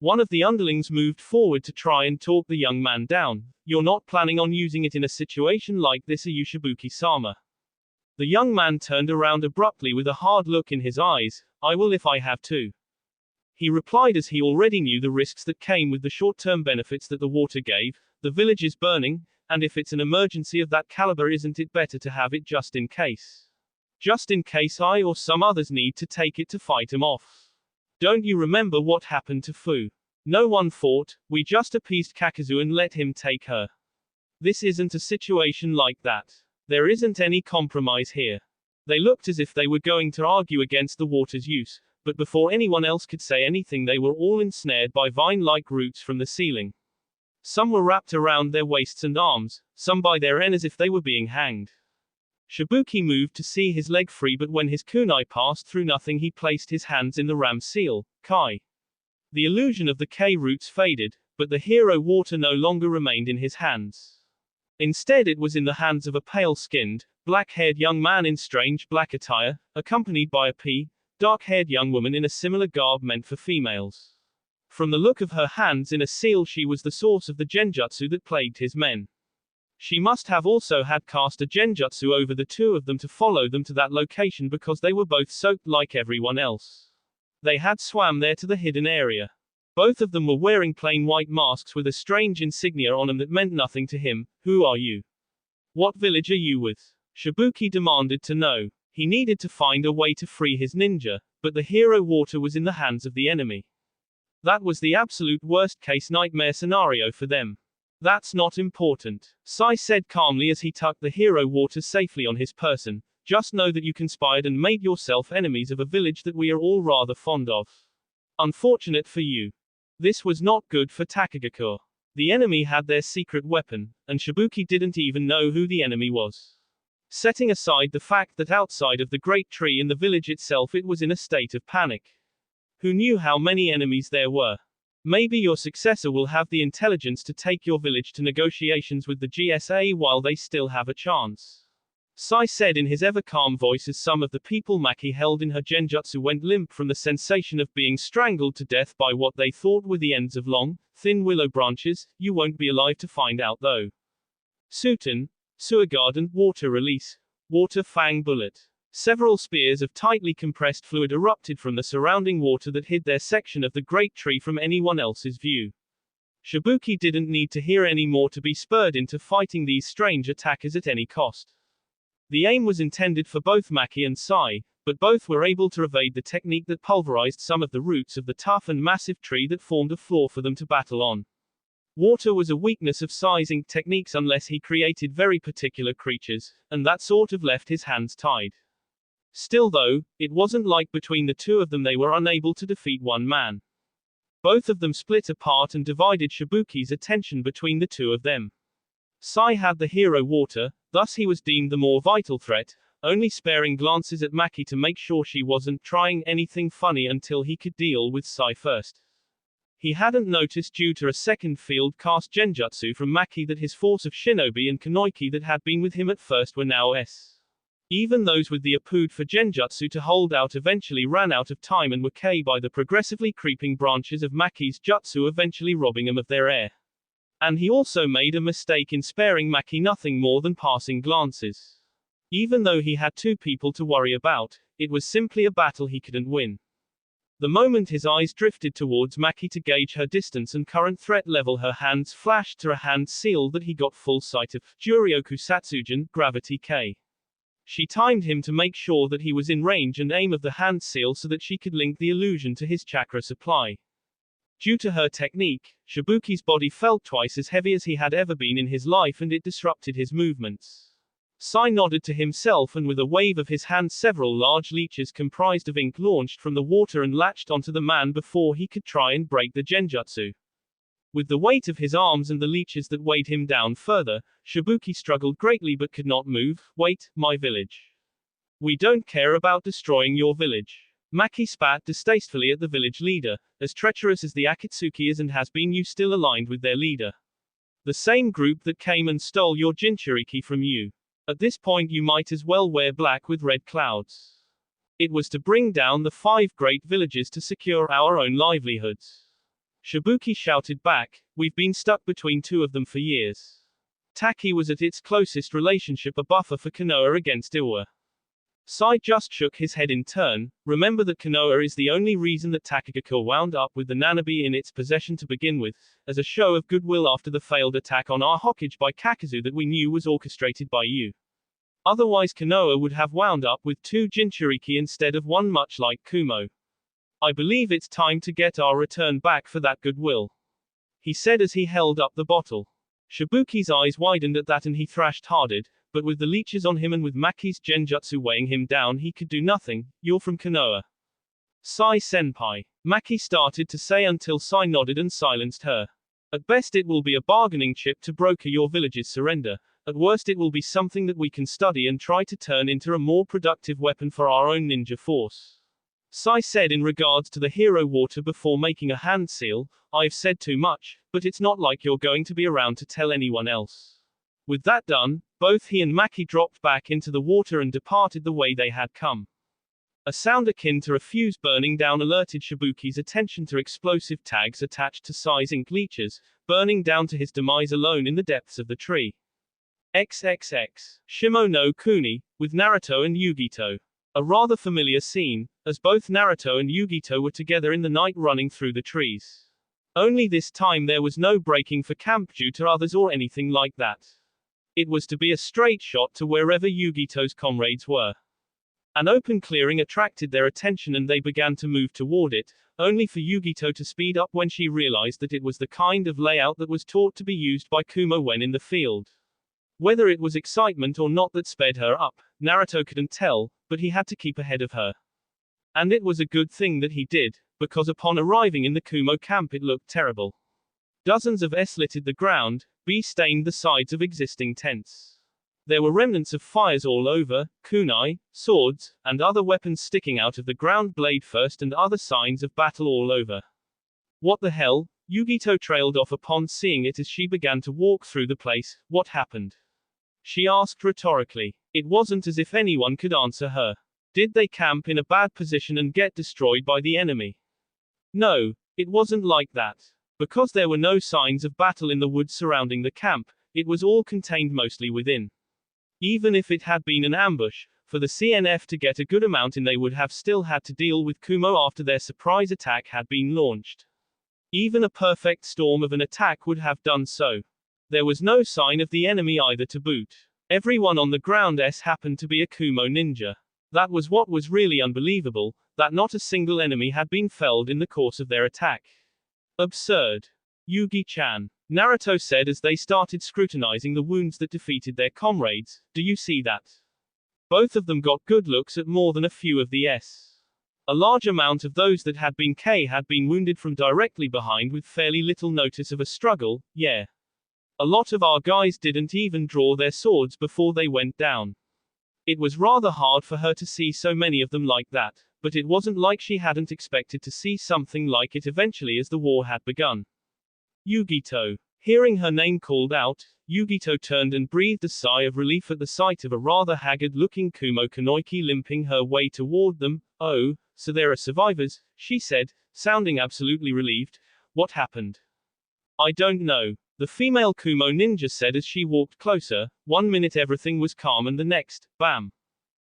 One of the underlings moved forward to try and talk the young man down. You're not planning on using it in a situation like this, are you, Shibuki-sama? The young man turned around abruptly with a hard look in his eyes. I will if I have to. He replied as he already knew the risks that came with the short-term benefits that the water gave. The village is burning, and if it's an emergency of that caliber, isn't it better to have it just in case? Just in case I or some others need to take it to fight him off. Don't you remember what happened to Fu? No one fought, we just appeased Kakazu and let him take her. This isn't a situation like that. There isn't any compromise here. They looked as if they were going to argue against the water's use, but before anyone else could say anything they were all ensnared by vine-like roots from the ceiling. Some were wrapped around their waists and arms, some by their ends as if they were being hanged. Shibuki moved to see his leg free, but when his kunai passed through nothing he placed his hands in the ram seal, Kai. The illusion of the K roots faded, but the hero water no longer remained in his hands. Instead it was in the hands of a pale-skinned, black-haired young man in strange black attire, accompanied by a dark-haired young woman in a similar garb meant for females. From the look of her hands in a seal, she was the source of the genjutsu that plagued his men. She must have also had cast a genjutsu over the two of them to follow them to that location, because they were both soaked like everyone else. They had swam there to the hidden area. Both of them were wearing plain white masks with a strange insignia on them that meant nothing to him. Who are you? What village are you with? Shibuki demanded to know. He needed to find a way to free his ninja, but the hero water was in the hands of the enemy. That was the absolute worst-case nightmare scenario for them. That's not important, Sai said calmly as he tucked the hero water safely on his person. Just know that you conspired and made yourself enemies of a village that we are all rather fond of. Unfortunate for you. This was not good for Takagakure. The enemy had their secret weapon, and Shibuki didn't even know who the enemy was. Setting aside the fact that outside of the great tree in the village itself it was in a state of panic. Who knew how many enemies there were? Maybe your successor will have the intelligence to take your village to negotiations with the GSA while they still have a chance. Sai said in his ever-calm voice as some of the people Maki held in her genjutsu went limp from the sensation of being strangled to death by what they thought were the ends of long, thin willow branches. You won't be alive to find out though. Suten, Sewer Garden, Water Release, Water Fang Bullet. Several spears of tightly compressed fluid erupted from the surrounding water that hid their section of the great tree from anyone else's view. Shibuki didn't need to hear any more to be spurred into fighting these strange attackers at any cost. The aim was intended for both Maki and Sai, but both were able to evade the technique that pulverized some of the roots of the tough and massive tree that formed a floor for them to battle on. Water was a weakness of Sai's ink techniques unless he created very particular creatures, and that sort of left his hands tied. Still though, it wasn't like between the two of them they were unable to defeat one man. Both of them split apart and divided Shibuki's attention between the two of them. Sai had the hero water, thus he was deemed the more vital threat, only sparing glances at Maki to make sure she wasn't trying anything funny until he could deal with Sai first. He hadn't noticed due to a second field cast genjutsu from Maki that his force of shinobi and kunoichi that had been with him at first were now Even those with the appud for genjutsu to hold out eventually ran out of time and were killed by the progressively creeping branches of Maki's jutsu, eventually robbing them of their air. And he also made a mistake in sparing Maki nothing more than passing glances. Even though he had two people to worry about, it was simply a battle he couldn't win. The moment his eyes drifted towards Maki to gauge her distance and current threat level, her hands flashed to a hand seal that he got full sight of. Juryoku Satsujin, Gravity K. She timed him to make sure that he was in range and aim of the hand seal so that she could link the illusion to his chakra supply. Due to her technique, Shibuki's body felt twice as heavy as he had ever been in his life, and it disrupted his movements. Sai nodded to himself, and with a wave of his hand several large leeches comprised of ink launched from the water and latched onto the man before he could try and break the genjutsu. With the weight of his arms and the leeches that weighed him down further, Shibuki struggled greatly but could not move. Wait, my village. We don't care about destroying your village. Maki spat distastefully at the village leader. As treacherous as the Akatsuki is and has been, you still aligned with their leader. The same group that came and stole your Jinchuriki from you. At this point you might as well wear black with red clouds. It was to bring down the 5 great villages to secure our own livelihoods. Shibuki shouted back, we've been stuck between two of them for years. Taki was at its closest relationship a buffer for Konoha against Iwa. Sai just shook his head in turn. Remember that Konoha is the only reason that Takagakure wound up with the Nanabi in its possession to begin with, as a show of goodwill after the failed attack on our Hokage by Kakuzu that we knew was orchestrated by you. Otherwise Konoha would have wound up with 2 Jinchuriki instead of 1, much like Kumo. I believe it's time to get our return back for that goodwill, he said as he held up the bottle. Shibuki's eyes widened at that and he thrashed harded, but with the leeches on him and with Maki's genjutsu weighing him down he could do nothing. You're from Konoha. Sai senpai. Maki started to say until Sai nodded and silenced her. At best it will be a bargaining chip to broker your village's surrender. At worst it will be something that we can study and try to turn into a more productive weapon for our own ninja force. Sai said in regards to the hero water before making a hand seal, I've said too much, but it's not like you're going to be around to tell anyone else. With that done, both he and Maki dropped back into the water and departed the way they had come. A sound akin to a fuse burning down alerted Shibuki's attention to explosive tags attached to Sai's ink leeches, burning down to his demise alone in the depths of the tree. XXX. Shimo no Kuni, with Naruto and Yugito. A rather familiar scene, as both Naruto and Yugito were together in the night running through the trees. Only this time there was no breaking for camp due to others or anything like that. It was to be a straight shot to wherever Yugito's comrades were. An open clearing attracted their attention and they began to move toward it, only for Yugito to speed up when she realized that it was the kind of layout that was taught to be used by Kumo when in the field. Whether it was excitement or not that sped her up, Naruto couldn't tell, but he had to keep ahead of her. And it was a good thing that he did, because upon arriving in the Kumo camp it looked terrible. Dozens of S littered the ground, B stained the sides of existing tents. There were remnants of fires all over, kunai, swords, and other weapons sticking out of the ground, blade first, and other signs of battle all over. What the hell? Yugito trailed off upon seeing it as she began to walk through the place. What happened? She asked rhetorically. It wasn't as if anyone could answer her. Did they camp in a bad position and get destroyed by the enemy? No, it wasn't like that. Because there were no signs of battle in the woods surrounding the camp, it was all contained mostly within. Even if it had been an ambush, for the CNF to get a good amount in, they would have still had to deal with Kumo after their surprise attack had been launched. Even a perfect storm of an attack would have done so. There was no sign of the enemy either to boot. Everyone on the ground happened to be a Kumo ninja. That was what was really unbelievable, that not a single enemy had been felled in the course of their attack. Absurd. Yugi-chan. Naruto said as they started scrutinizing the wounds that defeated their comrades. Do you see that? Both of them got good looks at more than a few of the S. A large amount of those that had been K had been wounded from directly behind with fairly little notice of a struggle, yeah. A lot of our guys didn't even draw their swords before they went down. It was rather hard for her to see so many of them like that, but it wasn't like she hadn't expected to see something like it eventually as the war had begun. Yugito. Hearing her name called out, Yugito turned and breathed a sigh of relief at the sight of a rather haggard-looking Kumo Kunoiki limping her way toward them. Oh, so there are survivors, she said, sounding absolutely relieved. What happened? I don't know. The female Kumo ninja said as she walked closer. 1 minute everything was calm and the next, bam.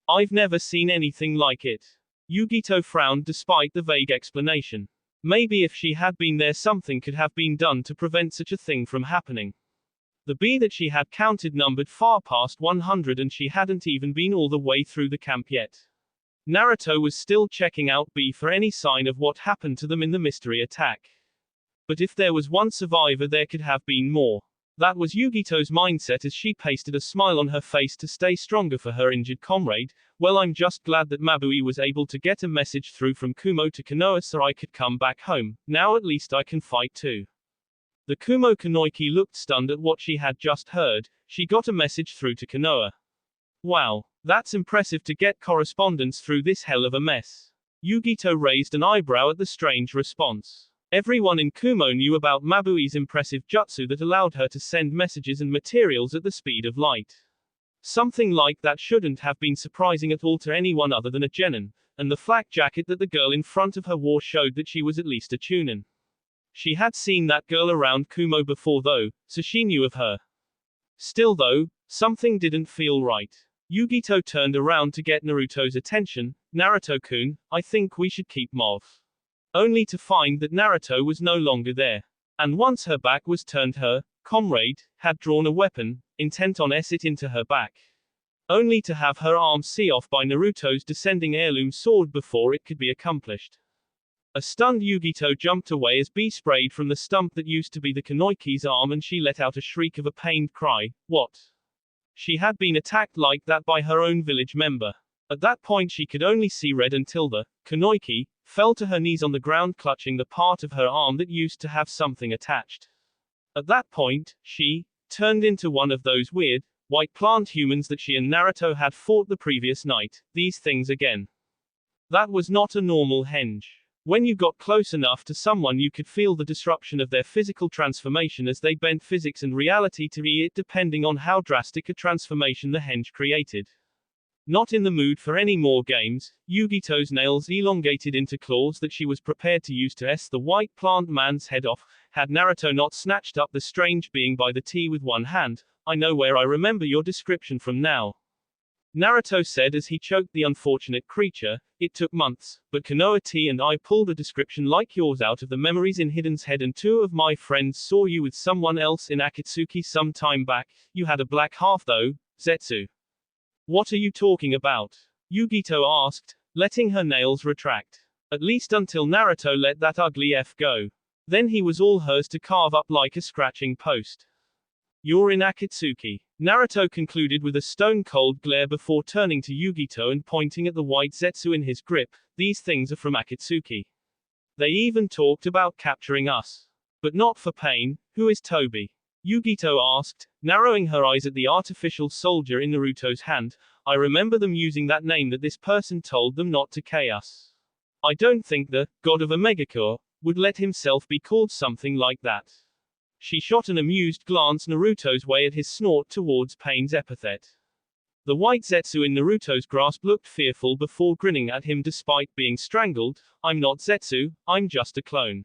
I've never seen anything like it. Yugito frowned despite the vague explanation. Maybe if she had been there something could have been done to prevent such a thing from happening. The B that she had counted numbered far past 100 and she hadn't even been all the way through the camp yet. Naruto was still checking out B for any sign of what happened to them in the mystery attack. But if there was one survivor there could have been more. That was Yugito's mindset as she pasted a smile on her face to stay stronger for her injured comrade. Well, I'm just glad that Mabui was able to get a message through from Kumo to Konoha so I could come back home. Now at least I can fight too. The Kumo Kunoiki looked stunned at what she had just heard. She got a message through to Konoha. Wow, that's impressive to get correspondence through this hell of a mess. Yugito raised an eyebrow at the strange response. Everyone in Kumo knew about Mabui's impressive jutsu that allowed her to send messages and materials at the speed of light. Something like that shouldn't have been surprising at all to anyone other than a genin, and the flak jacket that the girl in front of her wore showed that she was at least a chunin. She had seen that girl around Kumo before though, so she knew of her. Still though, something didn't feel right. Yugito turned around to get Naruto's attention. Naruto-kun, I think we should keep Mov. Only to find that Naruto was no longer there. And once her back was turned, her comrade had drawn a weapon, intent on it into her back. Only to have her arm see off by Naruto's descending heirloom sword before it could be accomplished. A stunned Yugito jumped away as B sprayed from the stump that used to be the Kunoiki's arm and she let out a shriek of a pained cry. What? She had been attacked like that by her own village member. At that point she could only see red until the Kunoiki fell to her knees on the ground clutching the part of her arm that used to have something attached. At that point, she turned into one of those weird, white plant humans that she and Naruto had fought the previous night. These things again. That was not a normal henge. When you got close enough to someone you could feel the disruption of their physical transformation as they bent physics and reality to it depending on how drastic a transformation the henge created. Not in the mood for any more games, Yugito's nails elongated into claws that she was prepared to use to the white plant man's head off, had Naruto not snatched up the strange being by the tea with one hand. I know where I remember your description from now. Naruto said as he choked the unfortunate creature. It took months, but Konoha T and I pulled a description like yours out of the memories in Hidden's head, and 2 of my friends saw you with someone else in Akatsuki some time back. You had a black half though, Zetsu. What are you talking about? Yugito asked, letting her nails retract. At least until Naruto let that ugly F go. Then he was all hers to carve up like a scratching post. You're in Akatsuki. Naruto concluded with a stone-cold glare before turning to Yugito and pointing at the white Zetsu in his grip. These things are from Akatsuki. They even talked about capturing us. But not for pain. Who is Toby? Yugito asked, narrowing her eyes at the artificial soldier in Naruto's hand. I remember them using that name that this person told them not to kill us. I don't think the god of Omegakure would let himself be called something like that. She shot an amused glance Naruto's way at his snort towards Pain's epithet. The white Zetsu in Naruto's grasp looked fearful before grinning at him despite being strangled. I'm not Zetsu, I'm just a clone.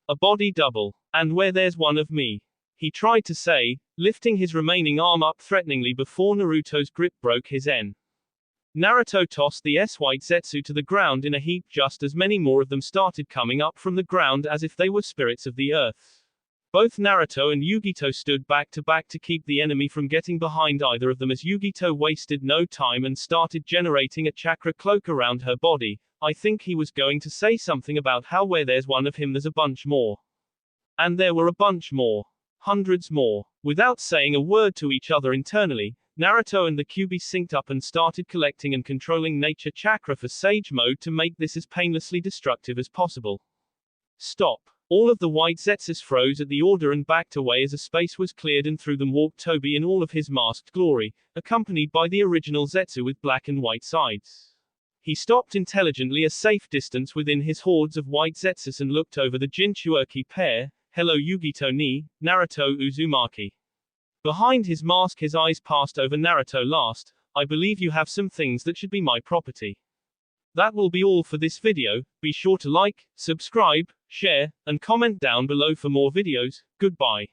A body double. And where there's one of me. He tried to say, lifting his remaining arm up threateningly before Naruto's grip broke his N. Naruto tossed the white Zetsu to the ground in a heap just as many more of them started coming up from the ground as if they were spirits of the earth. Both Naruto and Yugito stood back to keep the enemy from getting behind either of them as Yugito wasted no time and started generating a chakra cloak around her body. I think he was going to say something about how where there's one of him there's a bunch more. And there were a bunch more. Hundreds more. Without saying a word to each other internally, Naruto and the Kyuubi synced up and started collecting and controlling nature chakra for Sage Mode to make this as painlessly destructive as possible. Stop. All of the white Zetsus froze at the order and backed away as a space was cleared, and through them walked Toby in all of his masked glory, accompanied by the original Zetsu with black and white sides. He stopped intelligently a safe distance within his hordes of white Zetsus and looked over the Jinchuuriki pair. Hello Yugito ni, Naruto Uzumaki. Behind his mask his eyes passed over Naruto last. I believe you have some things that should be my property. That will be all for this video. Be sure to like, subscribe, share, and comment down below for more videos. Goodbye.